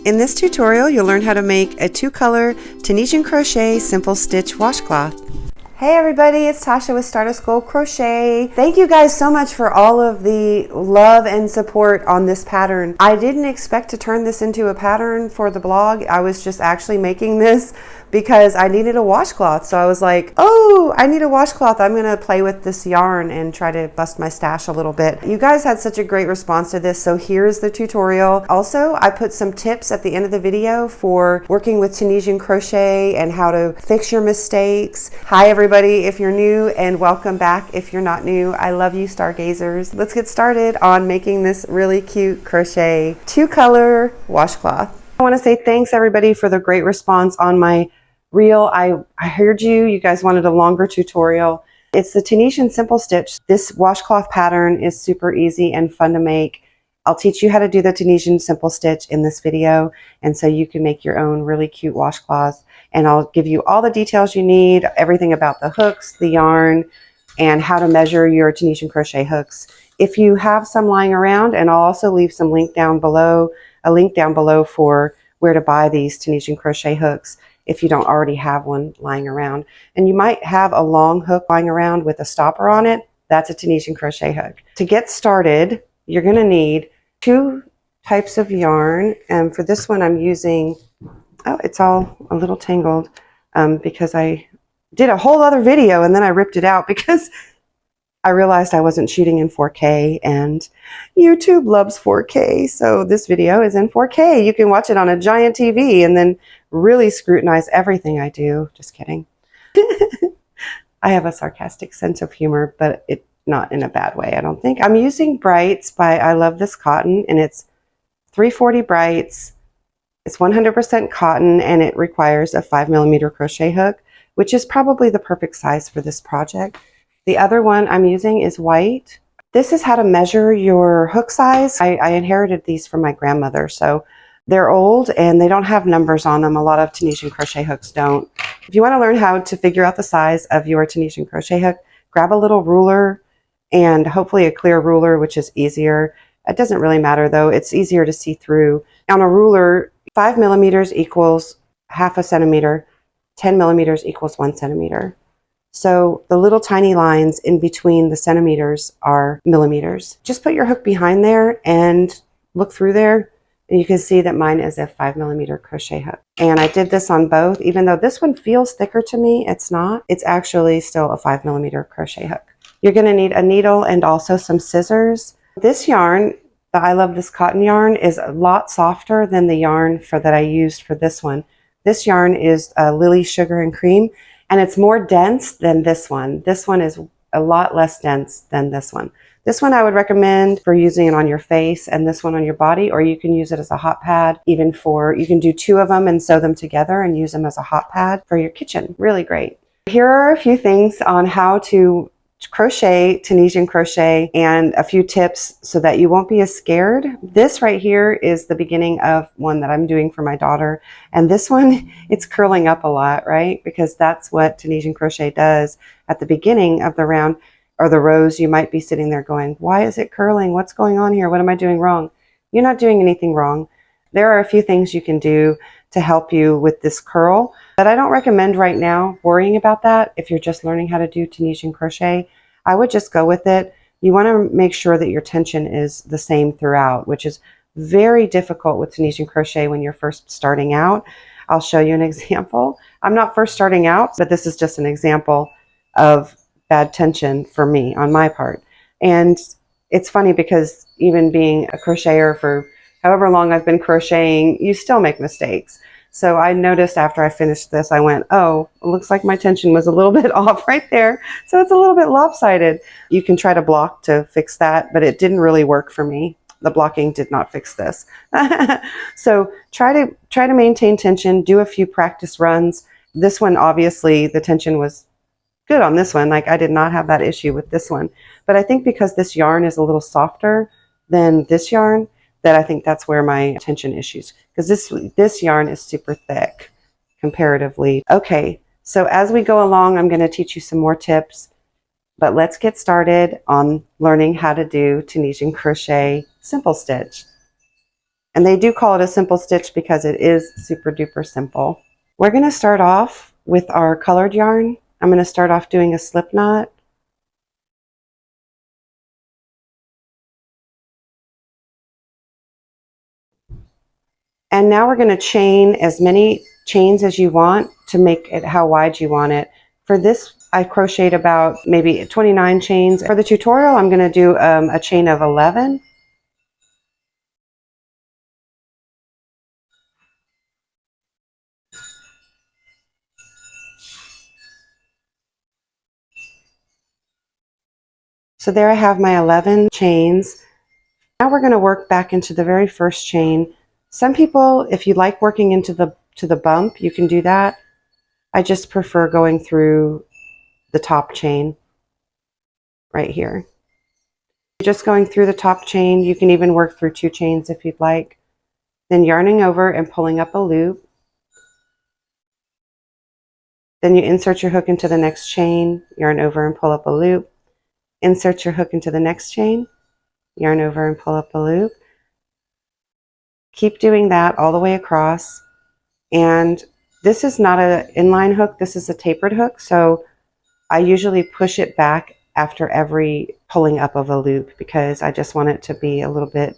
In this tutorial, you'll learn how to make a 2-color Tunisian Crochet simple stitch washcloth. Hey everybody, it's Tasha with Stardust Gold Crochet. Thank you guys so much for all of the love and support on this pattern. I didn't expect to turn this into a pattern for the blog. I was just actually making this because I needed a washcloth. So I was like, oh, I need a washcloth. I'm gonna play with this yarn and try to bust my stash a little bit. You guys had such a great response to this, so here's the tutorial. Also, I put some tips at the end of the video for working with Tunisian crochet and how to fix your mistakes. Hi everybody, if you're new, and welcome back if you're not new. I love you, stargazers. Let's get started on making this really cute crochet 2-color washcloth. I want to say thanks everybody for the great response on my reel. I heard you guys wanted a longer tutorial. It's the Tunisian simple stitch. This washcloth pattern is super easy and fun to make. I'll teach you how to do the Tunisian simple stitch in this video, and so you can make your own really cute washcloths, and I'll give you all the details you need, everything about the hooks, the yarn, and how to measure your Tunisian crochet hooks. If you have some lying around, and I'll also leave some link down below, a link down below for where to buy these Tunisian crochet hooks if you don't already have one lying around. And you might have a long hook lying around with a stopper on it. That's a Tunisian crochet hook. To get started, you're going to need 2 types of yarn. And for this one, I'm using, oh, it's all a little tangled because I did a whole other video and then I ripped it out because I realized I wasn't shooting in 4K, and YouTube loves 4K. So this video is in 4K. You can watch it on a giant TV and then really scrutinize everything I do. Just kidding. I have a sarcastic sense of humor, but it's not in a bad way, I don't think. I'm using Brights by I Love This Cotton, and it's 340 Brights. It's 100% cotton, and it requires a 5mm crochet hook, which is probably the perfect size for this project. The other one I'm using is white. This is how to measure your hook size. I inherited these from my grandmother, so they're old and they don't have numbers on them. A lot of Tunisian crochet hooks don't. If you want to learn how to figure out the size of your Tunisian crochet hook, grab a little ruler, and hopefully a clear ruler, which is easier. It doesn't really matter though. It's easier to see through. On a ruler, 5mm equals ½ centimeter, 10mm equals 1 centimeter. So the little tiny lines in between the centimeters are millimeters. Just put your hook behind there and look through there, and you can see that mine is a 5mm crochet hook. And I did this on both. Even though this one feels thicker to me, it's not. It's actually still a 5mm crochet hook. You're going to need a needle and also some scissors. This yarn, the I Love This Cotton yarn, is a lot softer than the yarn that I used for this one. This yarn is Lily Sugar and Cream, and it's more dense than this one. This one is a lot less dense than this one. This one I would recommend for using it on your face, and this one on your body, or you can use it as a hot pad. You can do 2 of them and sew them together and use them as a hot pad for your kitchen. Really great. Here are a few things on how to crochet Tunisian crochet and a few tips so that you won't be as scared. This right here is the beginning of one that I'm doing for my daughter, and this one, it's curling up a lot, right? Because that's what Tunisian crochet does at the beginning of the round or the rows. You might be sitting there going, why is it curling? What's going on here? What am I doing wrong? You're not doing anything wrong. There are a few things you can do to help you with this curl, but I don't recommend right now worrying about that. If you're just learning how to do Tunisian crochet, I would just go with it. You want to make sure that your tension is the same throughout, which is very difficult with Tunisian crochet when you're first starting out. I'll show you an example. I'm not first starting out, but this is just an example of bad tension for me on my part. And it's funny because even being a crocheter for however long I've been crocheting, you still make mistakes. So I noticed after I finished this, I went, oh, it looks like my tension was a little bit off right there. So it's a little bit lopsided. You can try to block to fix that, but it didn't really work for me. The blocking did not fix this. So try to maintain tension, do a few practice runs. This one, obviously, the tension was good on this one. Like I did not have that issue with this one. But I think because this yarn is a little softer than this yarn, that I think that's where my tension issues, because this yarn is super thick comparatively. Okay, so as we go along, I'm going to teach you some more tips, but let's get started on learning how to do Tunisian crochet simple stitch. And they do call it a simple stitch because it is super duper simple. We're going to start off with our colored yarn. I'm going to start off doing a slip knot. And now we're going to chain as many chains as you want to make it how wide you want it. For this, I crocheted about maybe 29 chains. For the tutorial, I'm going to do a chain of 11. So there I have my 11 chains. Now we're going to work back into the very first chain. Some people, if you like working into the bump, you can do that. I just prefer going through the top chain right here. Just going through the top chain. You can even work through 2 chains if you'd like. Then yarning over and pulling up a loop. Then you insert your hook into the next chain, yarn over and pull up a loop. Insert your hook into the next chain, yarn over and pull up a loop. Keep doing that all the way across. And this is not an inline hook, this is a tapered hook, so I usually push it back after every pulling up of a loop because I just want it to be a little bit,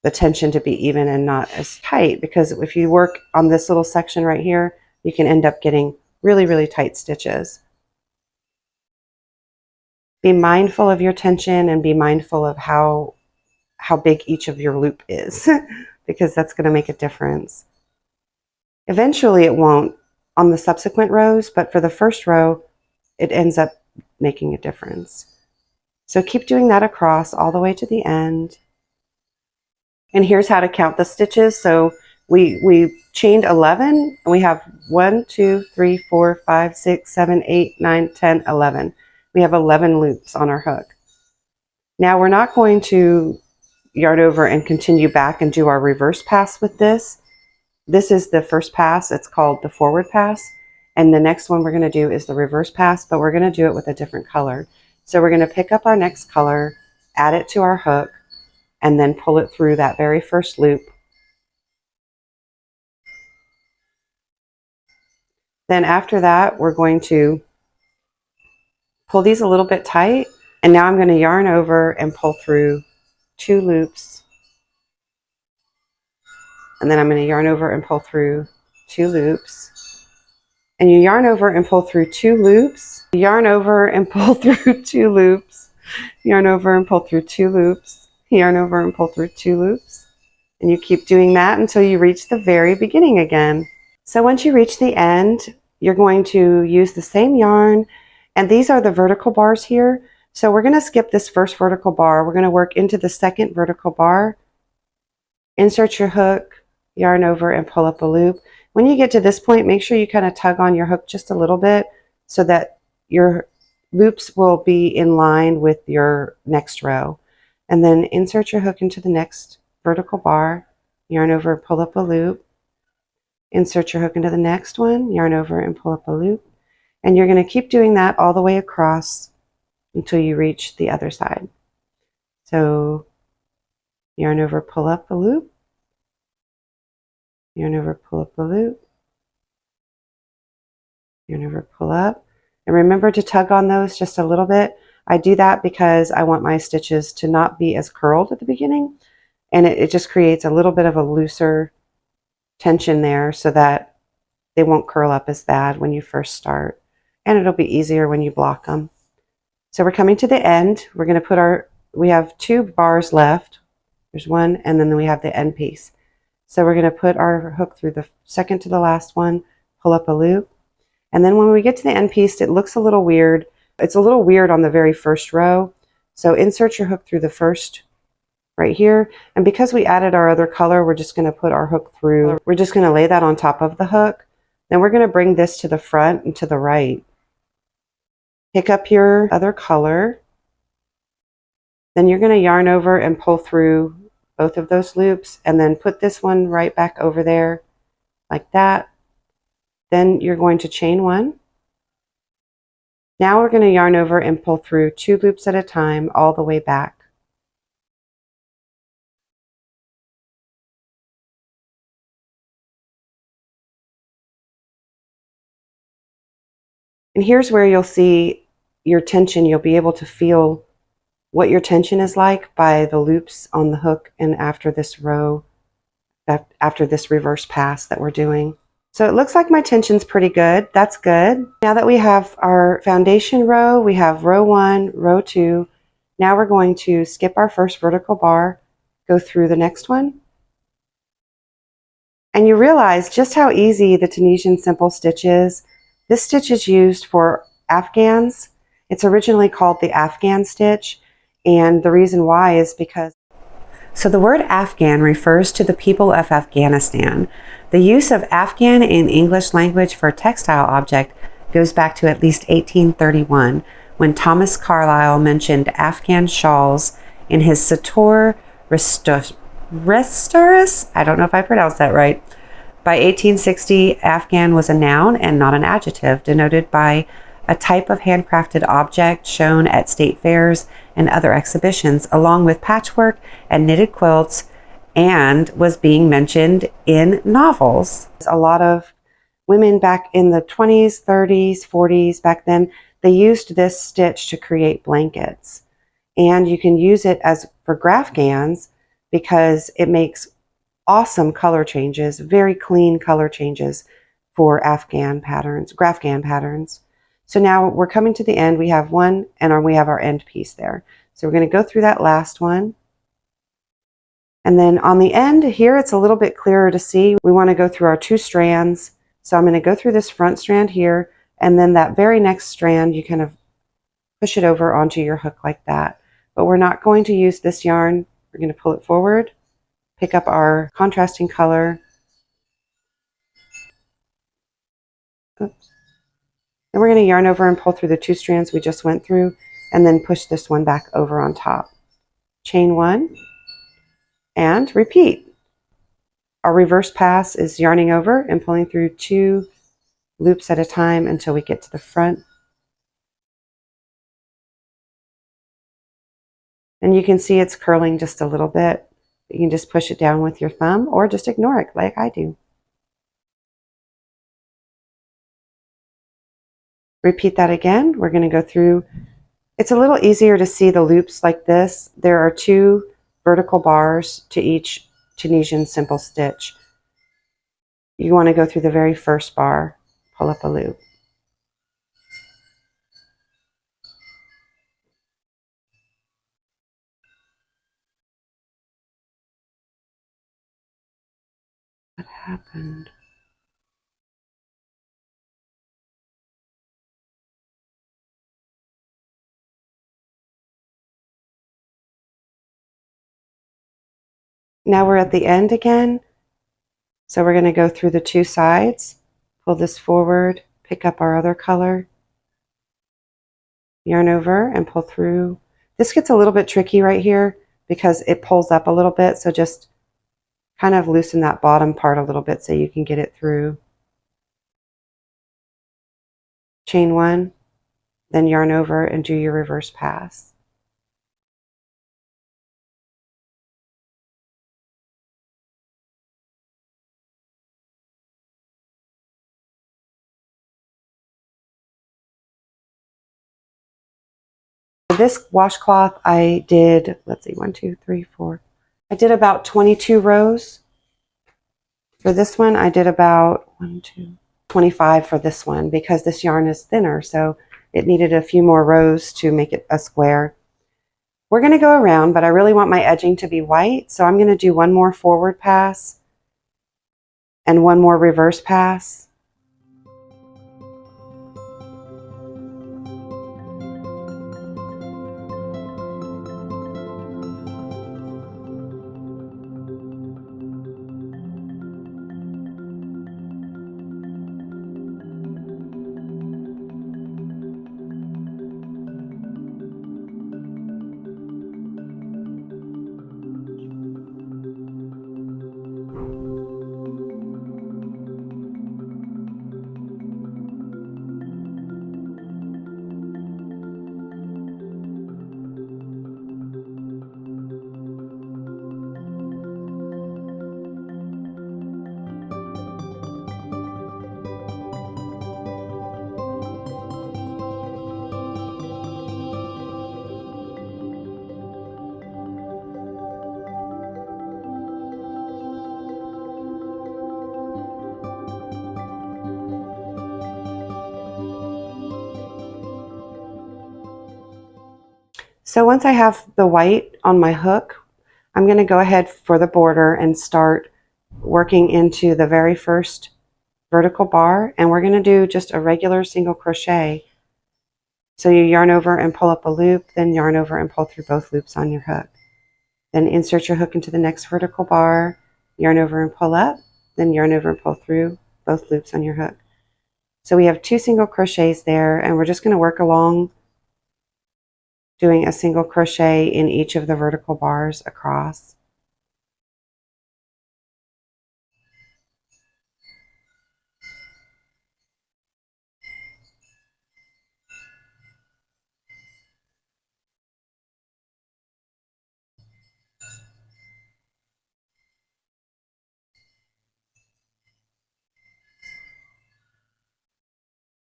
the tension to be even and not as tight, because if you work on this little section right here, you can end up getting really, really tight stitches. Be mindful of your tension and be mindful of how big each of your loop is because that's going to make a difference. Eventually it won't on the subsequent rows, but for the first row, it ends up making a difference. So keep doing that across all the way to the end. And here's how to count the stitches. So we chained 11 and we have 1, 2, 3, 4, 5, 6, 7, 8, 9, 10, 11. We have 11 loops on our hook. Now we're not going to yarn over and continue back and do our reverse pass with this. This is the first pass. It's called the forward pass. And the next one we're going to do is the reverse pass, but we're going to do it with a different color. So we're going to pick up our next color, add it to our hook, and then pull it through that very first loop. Then after that, we're going to pull these a little bit tight. And now I'm going to yarn over and pull through 2 loops. And then I'm going to yarn over and pull through 2 loops. And you yarn over and pull through 2 loops. Yarn over and pull through 2 loops. Yarn over and pull through 2 loops. Yarn over and pull through 2 loops. And you keep doing that until you reach the very beginning again. So once you reach the end, you're going to use the same yarn. And these are the vertical bars here. So we're going to skip this first vertical bar. We're going to work into the second vertical bar. Insert your hook, yarn over and pull up a loop. When you get to this point, make sure you kind of tug on your hook just a little bit so that your loops will be in line with your next row. And then insert your hook into the next vertical bar, yarn over and pull up a loop. Insert your hook into the next one, yarn over and pull up a loop. And you're going to keep doing that all the way across until you reach the other side. So yarn over, pull up a loop. Yarn over, pull up a loop. Yarn over, pull up. And remember to tug on those just a little bit. I do that because I want my stitches to not be as curled at the beginning. And it just creates a little bit of a looser tension there so that they won't curl up as bad when you first start. And it'll be easier when you block them. So we're coming to the end. We're going to put we have 2 bars left. There's one, and then we have the end piece. So we're going to put our hook through the second to the last one, pull up a loop. And then when we get to the end piece, it looks a little weird. It's a little weird on the very first row. So insert your hook through the first right here. And because we added our other color, we're just going to put our hook through. We're just going to lay that on top of the hook. Then we're going to bring this to the front and to the right. Pick up your other color. Then you're going to yarn over and pull through both of those loops and then put this one right back over there like that. Then you're going to chain 1. Now we're going to yarn over and pull through 2 loops at a time all the way back. And here's where you'll see your tension. You'll be able to feel what your tension is like by the loops on the hook and after this row, after this reverse pass that we're doing. So it looks like my tension's pretty good. That's good. Now that we have our foundation row, we have row 1, row 2. Now we're going to skip our first vertical bar, go through the next one. And you realize just how easy the Tunisian simple stitch is. This stitch is used for afghans. It's originally called the afghan stitch, and the reason why is because the word Afghan refers to the people of Afghanistan. The use of Afghan in English language for a textile object goes back to at least 1831, when Thomas Carlyle mentioned Afghan shawls in his Sator Restorus. I don't know if I pronounced that right. By 1860, Afghan was a noun and not an adjective, denoted by a type of handcrafted object shown at state fairs and other exhibitions, along with patchwork and knitted quilts, and was being mentioned in novels. A lot of women back in the 20s, 30s, 40s, back then, they used this stitch to create blankets. And you can use it as for graphgans because it makes awesome color changes, very clean color changes for Afghan patterns, graphgan patterns. So now we're coming to the end. We have one and we have our end piece there. So we're going to go through that last one. And then on the end here, it's a little bit clearer to see. We want to go through our 2 strands. So I'm going to go through this front strand here, and then that very next strand, you kind of push it over onto your hook like that. But we're not going to use this yarn. We're going to pull it forward, pick up our contrasting color. Oops. Then we're going to yarn over and pull through the 2 strands we just went through, and then push this one back over on top. Chain 1 and repeat. Our reverse pass is yarning over and pulling through 2 loops at a time until we get to the front. And you can see it's curling just a little bit. You can just push it down with your thumb or just ignore it like I do. Repeat that again. We're going to go through. It's a little easier to see the loops like this. There are 2 vertical bars to each Tunisian simple stitch. You want to go through the very first bar, pull up a loop. What happened? Now we're at the end again. So we're going to go through the 2 sides, pull this forward, pick up our other color, yarn over and pull through. This gets a little bit tricky right here because it pulls up a little bit, so just kind of loosen that bottom part a little bit so you can get it through. Chain 1, then yarn over and do your reverse pass. This washcloth I did, let's see, 1, 2, 3, 4. I did about 22 rows. For this one, I did about 25 for this one because this yarn is thinner, so it needed a few more rows to make it a square. We're going to go around, but I really want my edging to be white, so I'm going to do one more forward pass and one more reverse pass. So once I have the white on my hook, I'm going to go ahead for the border and start working into the very first vertical bar, and we're going to do just a regular single crochet. So you yarn over and pull up a loop, then yarn over and pull through both loops on your hook. Then insert your hook into the next vertical bar, yarn over and pull up, then yarn over and pull through both loops on your hook. So we have 2 single crochets there, and we're just going to work along doing a single crochet in each of the vertical bars across.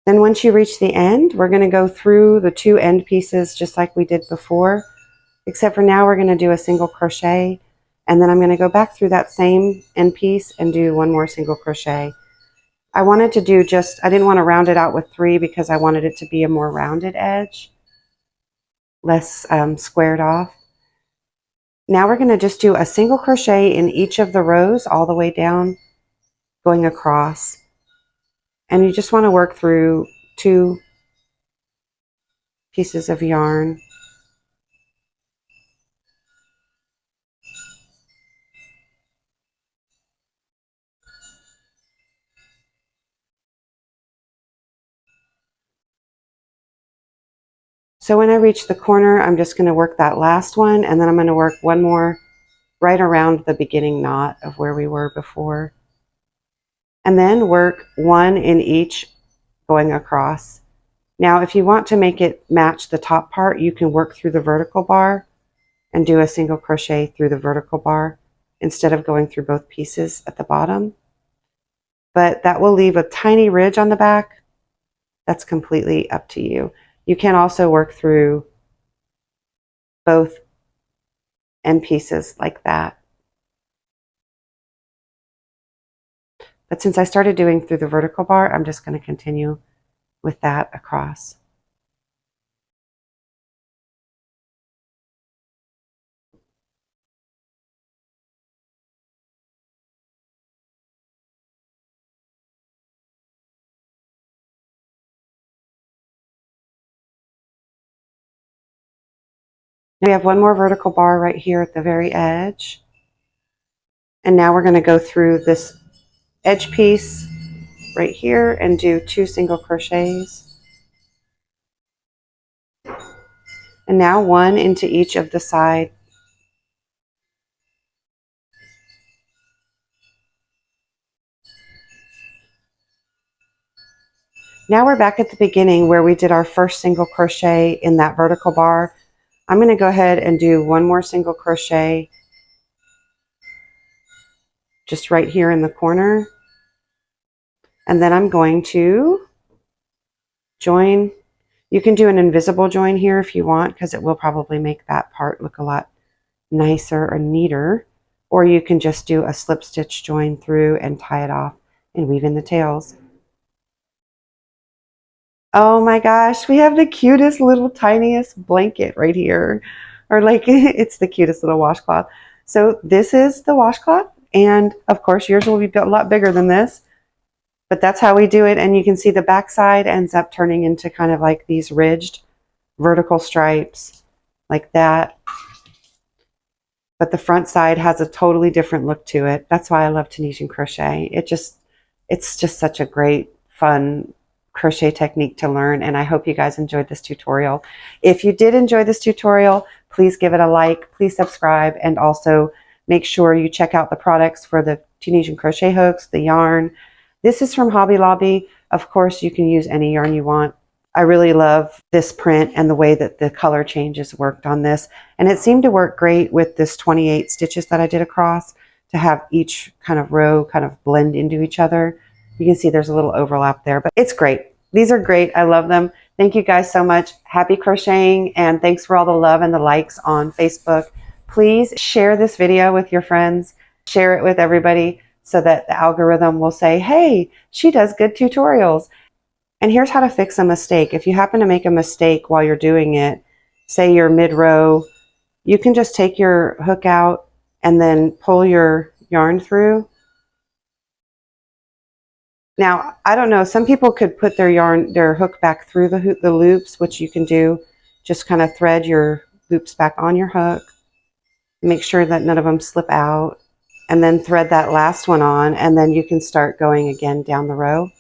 Then once you reach the end, we're going to go through the 2 end pieces just like we did before, except for now we're going to do a single crochet, and then I'm going to go back through that same end piece and do 1 more single crochet. I wanted to do I didn't want to round it out with 3 because I wanted it to be a more rounded edge, less squared off. Now we're going to just do a single crochet in each of the rows all the way down, going across. And you just want to work through 2 pieces of yarn. So when I reach the corner, I'm just going to work that last one, and then I'm going to work 1 more right around the beginning knot of where we were before. And then work 1 in each going across. Now, if you want to make it match the top part, you can work through the vertical bar and do a single crochet through the vertical bar instead of going through both pieces at the bottom. But that will leave a tiny ridge on the back. That's completely up to you. You can also work through both end pieces like that. But since I started doing through the vertical bar, I'm just going to continue with that across. We have 1 more vertical bar right here at the very edge. And now we're going to go through this edge piece right here and do 2 single crochets. And now 1 into each of the side. Now we're back at the beginning where we did our first single crochet in that vertical bar. I'm going to go ahead and do 1 more single crochet just right here in the corner. And then I'm going to join. You can do an invisible join here if you want, because it will probably make that part look a lot nicer or neater. Or you can just do a slip stitch join through and tie it off and weave in the tails. Oh my gosh, we have the cutest little tiniest blanket right here. Or like, it's the cutest little washcloth. So this is the washcloth, and of course yours will be a lot bigger than this, but that's how we do it. And you can see the back side ends up turning into kind of like these ridged vertical stripes like that. But the front side has a totally different look to it. That's why I love Tunisian crochet. It's just such a great, fun crochet technique to learn, and I hope you guys enjoyed this tutorial. If you did enjoy this tutorial, please give it a like, please subscribe, and also make sure you check out the products for the Tunisian crochet hooks, the yarn. This is from Hobby Lobby. Of course, you can use any yarn you want. I really love this print and the way that the color changes worked on this, and it seemed to work great with this 28 stitches that I did across, to have each kind of row kind of blend into each other. You can see there's a little overlap there, but it's great. These are great. I love them. Thank you guys so much. Happy crocheting, and thanks for all the love and the likes on Facebook. Please share this video with your friends. Share it with everybody so that the algorithm will say, hey, she does good tutorials. And here's how to fix a mistake. If you happen to make a mistake while you're doing it, say you're mid-row, you can just take your hook out and then pull your yarn through. Now, I don't know, some people could put their hook back through the loops, which you can do. Just kind of thread your loops back on your hook. Make sure that none of them slip out. And then thread that last one on, and then you can start going again down the row.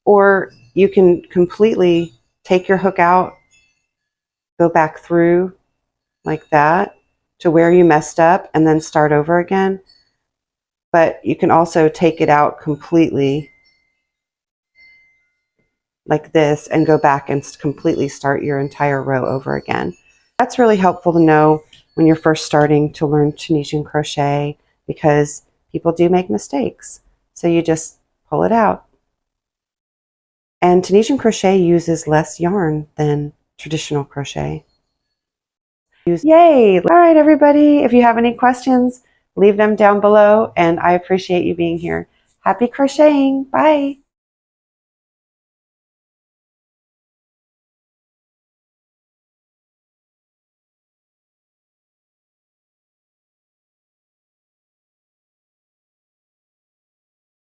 Or you can completely take your hook out, go back through like that to where you messed up, and then start over again. But you can also take it out completely like this and go back and completely start your entire row over again. That's really helpful to know when you're first starting to learn Tunisian crochet, because people do make mistakes. So you just pull it out. And Tunisian crochet uses less yarn than traditional crochet. Yay! All right, everybody, if you have any questions, leave them down below, and I appreciate you being here. Happy crocheting! Bye!